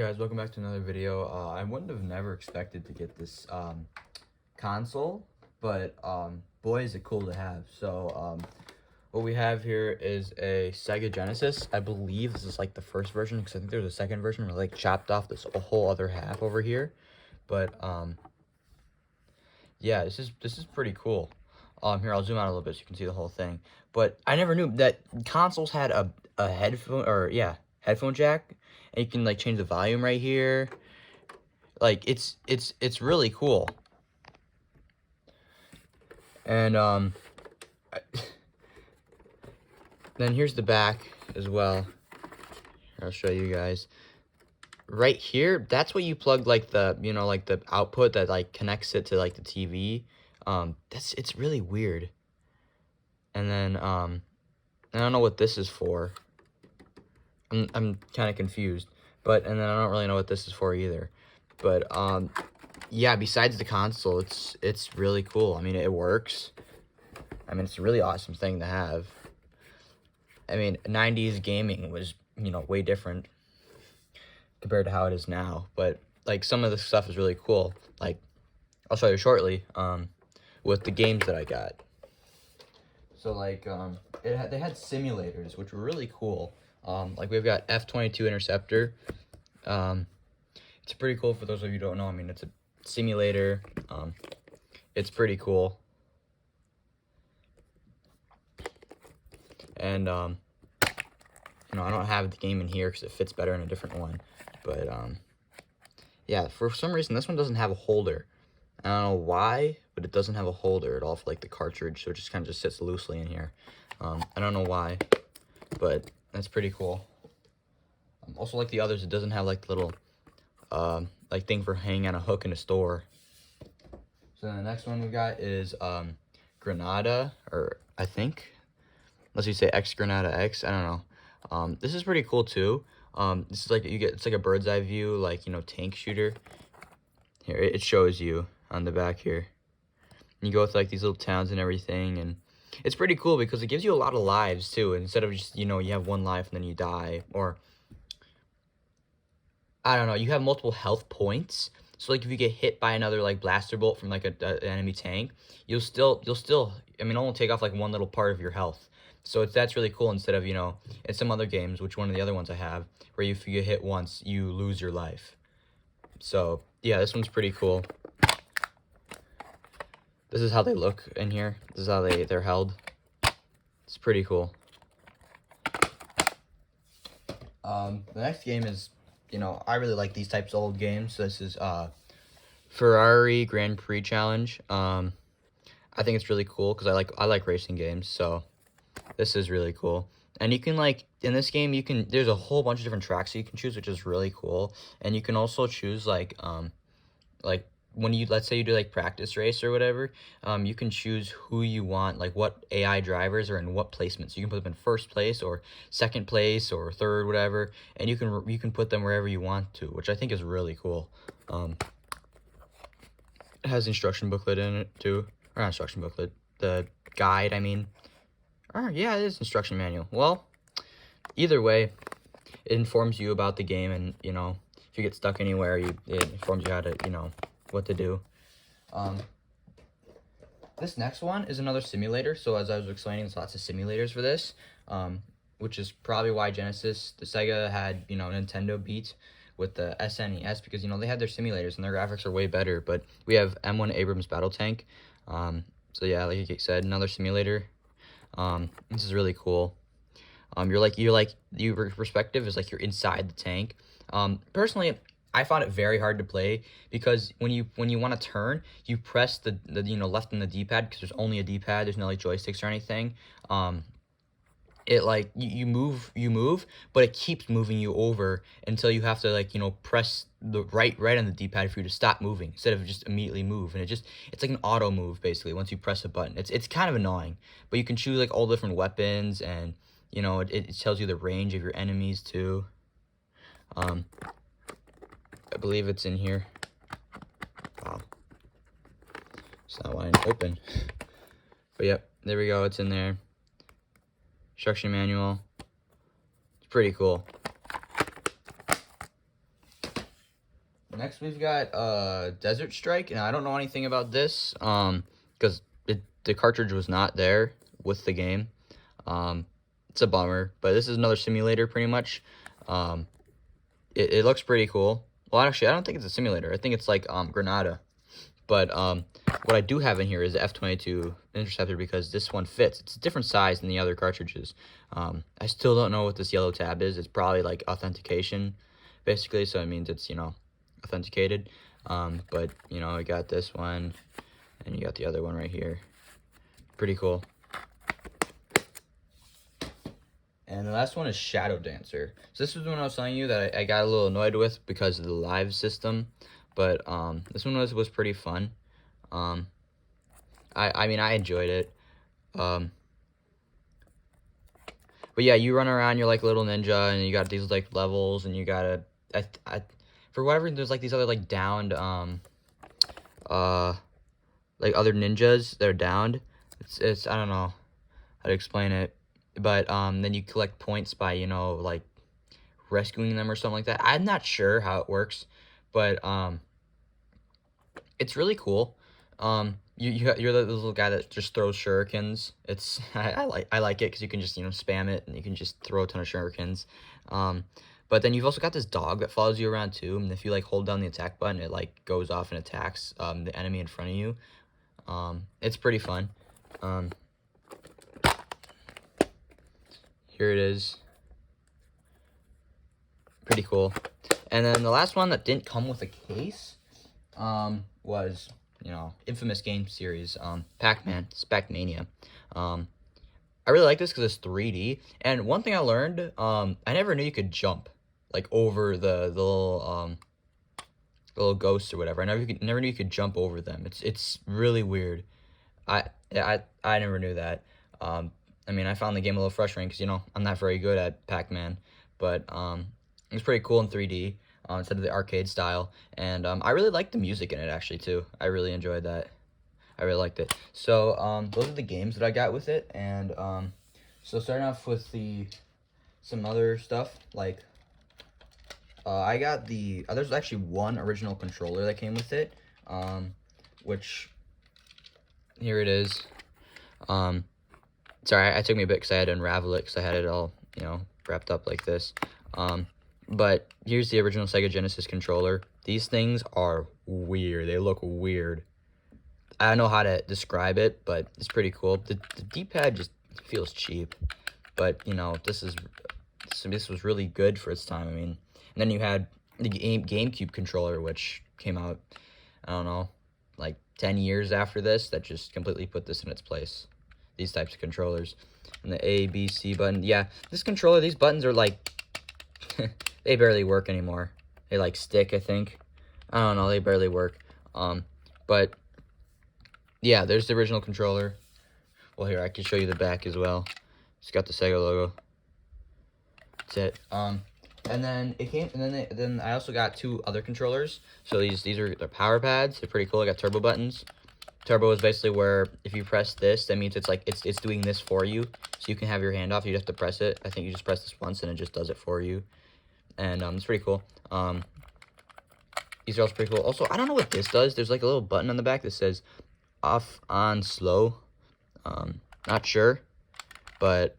Hey guys, welcome back to another video. I wouldn't have never expected to get this console, but boy is it cool to have. So what we have here is a Sega Genesis. I believe this is like the first version because I think there's a second version where like chopped off this whole other half over here. But yeah, this is pretty cool. Here I'll zoom out a little bit so you can see the whole thing. But I never knew that consoles had a headphone jack, and you can like change the volume right here. Like it's really cool. And then here's the back as well. I'll show you guys. Right here, that's what you plug like the, like the output that like connects it to like the TV. It's really weird. And then I don't know what this is for. I'm kind of confused. And then I don't really know what this is for either. But yeah, besides the console, it's really cool. I mean, it works. I mean, it's a really awesome thing to have. I mean, 90s gaming was, way different compared to how it is now. But like some of the stuff is really cool. Like I'll show you shortly with the games that I got. So like they had simulators, which were really cool. Like we've got F-22 Interceptor. It's pretty cool for those of you who don't know. I mean, it's a simulator. It's pretty cool. And I don't have the game in here because it fits better in a different one. But yeah, for some reason this one doesn't have a holder. I don't know why, but it doesn't have a holder at all for like the cartridge, so it just kind of just sits loosely in here. I don't know why, but that's pretty cool. Also, like the others, it doesn't have like the little like thing for hanging on a hook in a store. So then the next one we got is Granada, or I think, unless you say X Granada X, I don't know. This is pretty cool too. This is like it's like a bird's eye view, like tank shooter. Here it shows you on the back here. You go with like these little towns and everything, and it's pretty cool because it gives you a lot of lives too. Instead of just you have one life and then you die, or I don't know, you have multiple health points. So like if you get hit by another like blaster bolt from like an enemy tank, you'll still I mean, only take off like one little part of your health. So that's really cool. Instead of in some other games, which one of the other ones I have, where if you get hit once, you lose your life. So yeah, this one's pretty cool. This is how they look in here. This is how they're held. It's pretty cool. The next game is, I really like these types of old games. So this is Ferrari Grand Prix Challenge. I think it's really cool because I like racing games. So this is really cool. And you can in this game there's a whole bunch of different tracks you can choose, which is really cool. And you can also choose like when let's say you do like practice race or whatever, you can choose who you want, like what AI drivers are in what placement. So you can put them in first place or second place or third, whatever, and you can put them wherever you want to, which I think is really cool. It has instruction booklet in it too, or not instruction booklet, the guide. I mean, yeah, it is instruction manual. Well, either way, it informs you about the game, and if you get stuck anywhere, it informs you how to what to do. This next one is another simulator. So as I was explaining, there's lots of simulators for this, which is probably why the Sega had Nintendo beat with the SNES, because they had their simulators and their graphics are way better. But we have M1 Abrams battle tank. So yeah, like I said, another simulator. This is really cool. Your perspective is like you're inside the tank. Personally, I found it very hard to play because when you want to turn, you press the left on the D-pad, because there's only a D-pad. There's no like joysticks or anything. It like you move, but it keeps moving you over until you have to press the right on the D-pad for you to stop moving instead of just immediately move. And it's like an auto move basically once you press a button. It's kind of annoying, but you can choose like all different weapons, and it tells you the range of your enemies too. I believe it's in here. Wow. It's not wanting to open. But yep, there we go. It's in there. Instruction manual. It's pretty cool. next we've got Desert Strike, and I don't know anything about this because the cartridge was not there with the game. It's a bummer, but this is another simulator pretty much. It looks pretty cool. Well, actually, I don't think it's a simulator. I think it's like Granada. But what I do have in here is the F-22 Interceptor because this one fits. It's a different size than the other cartridges. I still don't know what this yellow tab is. It's probably like authentication, basically. So it means it's, you know, authenticated. But, you know, I got this one, and you got the other one right here. Pretty cool. And the last one is Shadow Dancer. So this was the one I was telling you that I got a little annoyed with because of the live system. But this one was pretty fun. I mean, I enjoyed it. But yeah, you run around, you're like a little ninja, and you got these like levels, and you gotta, for whatever reason, there's like these other like downed, like other ninjas that are downed. It's I don't know how to explain it, but then you collect points by, you know, like rescuing them or something like that. I'm not sure how it works, but it's really cool. You're the little guy that just throws shurikens. It's I like it because you can just, you know, spam it and you can just throw a ton of shurikens. But then you've also got this dog that follows you around too, and if you like hold down the attack button, it like goes off and attacks the enemy in front of you. It's pretty fun. Here it is. Pretty cool. And then the last one that didn't come with a case was, you know, infamous game series, Pac-Man, Pac-Mania. I really like this because it's 3D. And one thing I learned, I never knew you could jump, like, over the little ghosts or whatever. I never knew you could jump over them. It's really weird. I never knew that. I mean, I found the game a little frustrating because, you know, I'm not very good at Pac-Man. But it was pretty cool in 3D. Instead of the arcade style, and I really liked the music in it actually too. I really enjoyed that. I really liked it. So those are the games that I got with it, and so starting off with some other stuff like I got there's actually one original controller that came with it, which here it is. Sorry, I took me a bit because I had to unravel it because I had it all, you know, wrapped up like this. But here's the original Sega Genesis controller. These things are weird. They look weird. I don't know how to describe it, but it's pretty cool. The D-pad just feels cheap. But, you know, this was really good for its time. I mean, and then you had the GameCube controller, which came out, I don't know, like 10 years after this, that just completely put this in its place. These types of controllers. And the A, B, C button. Yeah, this controller, these buttons are like... they barely work anymore. They like stick, I think. I don't know, they barely work. But yeah, there's the original controller. Well, here I can show you the back as well. It's got the Sega logo. That's it. And then it came, and then I also got two other controllers. So these are the power pads. They're pretty cool. I got turbo buttons. Turbo is basically where if you press this, that means it's like it's doing this for you. So you can have your hand off. You have to press it. I think you just press this once and it just does it for you. And it's pretty cool. These are also pretty cool. Also, I don't know what this does. There's like a little button on the back that says off, on, slow. Not sure. But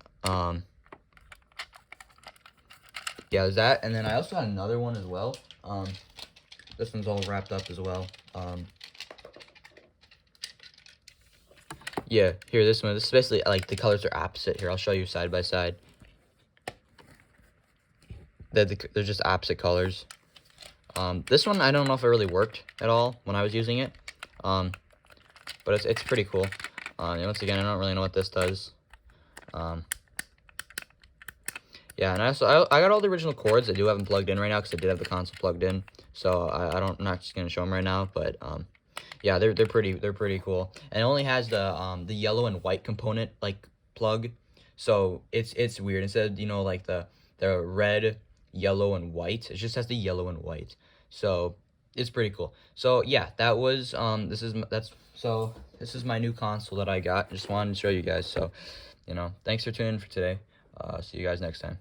yeah, there's that. And then I also got another one as well. This one's all wrapped up as well. Yeah, here, this one. This is basically like the colors are opposite. Here, I'll show you side by side. They're just opposite colors. This one, I don't know if it really worked at all when I was using it. But it's pretty cool. And once again, I don't really know what this does. Yeah, and I got all the original cords. I do have them plugged in right now because I did have the console plugged in. So I'm not just gonna show them right now, but yeah, they're pretty cool. And it only has the yellow and white component like plug. So it's weird. Instead of, you know, like the red, yellow, and white, it just has the yellow and white. So it's pretty cool. So yeah, that was this is my new console that I got. Just wanted to show you guys. So, you know, thanks for tuning in for today. See you guys next time.